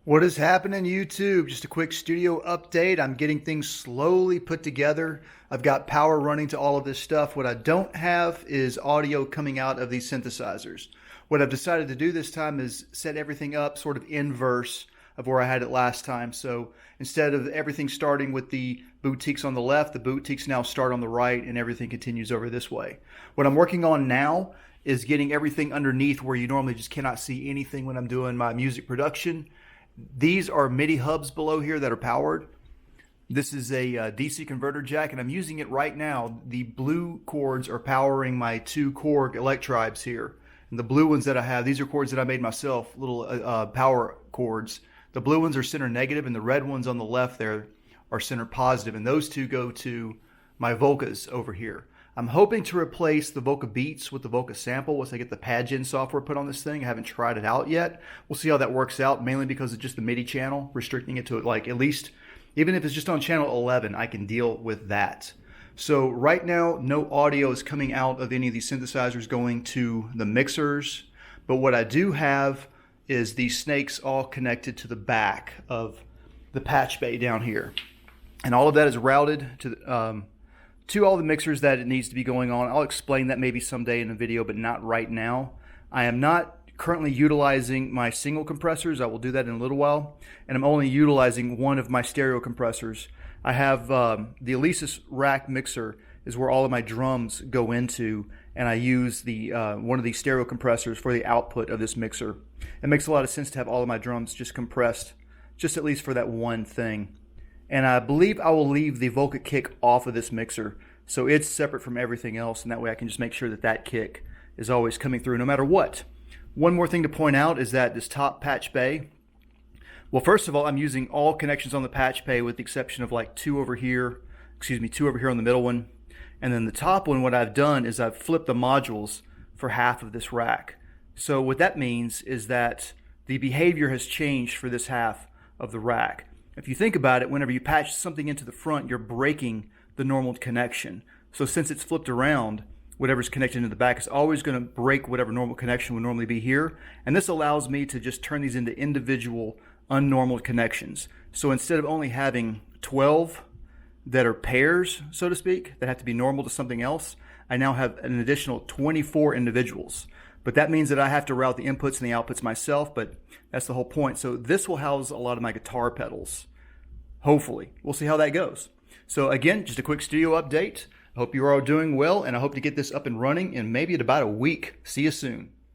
What is happening, YouTube? Just a quick studio update. I'm getting things slowly put together. I've got power running to all of this stuff. What I don't have is audio coming out of these synthesizers. What I've decided to do this time is set everything up sort of inverse of where I had it last time. So instead of everything starting with the boutiques on the left, the boutiques now start on the right and everything continues over this way. What I'm working on now is getting everything underneath where you normally just cannot see anything when I'm doing my music production. These are MIDI hubs below here that are powered. This is a DC converter jack, and I'm using it right now. The blue cords are powering my two Korg electribes here. And the blue ones that I have, these are cords that I made myself, little power cords. The blue ones are center negative, and the red ones on the left there are center positive, and those two go to my Volcas over here. I'm hoping to replace the Volca Beats with the Volca Sample once I get the Pad-Gen software put on this thing. I haven't tried it out yet. We'll see how that works out, mainly because of just the MIDI channel, restricting it to like at least, even if it's just on channel 11, I can deal with that. So right now, no audio is coming out of any of these synthesizers going to the mixers, but what I do have is these snakes all connected to the back of the patch bay down here. And all of that is routed to all the mixers that it needs to be going on. I'll explain that maybe someday in a video, but not right now. I am not currently utilizing my single compressors. I will do that in a little while. And I'm only utilizing one of my stereo compressors. I have the Alesis rack mixer is where all of my drums go into, and I use the one of these stereo compressors for the output of this mixer. It makes a lot of sense to have all of my drums just compressed, just at least for that one thing. And I believe I will leave the Volca kick off of this mixer, so it's separate from everything else, and that way I can just make sure that that kick is always coming through no matter what. One more thing to point out is that this top patch bay, well, first of all, I'm using all connections on the patch bay with the exception of like two over here on the middle one. And then the top one, what I've done is I've flipped the modules for half of this rack. So what that means is that the behavior has changed for this half of the rack. If you think about it, whenever you patch something into the front, you're breaking the normal connection. So since it's flipped around, whatever's connected into the back is always going to break whatever normal connection would normally be here. And this allows me to just turn these into individual unnormal connections. So instead of only having 12 that are pairs, so to speak, that have to be normal to something else, I now have an additional 24 individuals. But that means that I have to route the inputs and the outputs myself, but that's the whole point. So this will house a lot of my guitar pedals, hopefully. We'll see how that goes. So again, just a quick studio update. I hope you're all doing well, and I hope to get this up and running in maybe about a week. See you soon.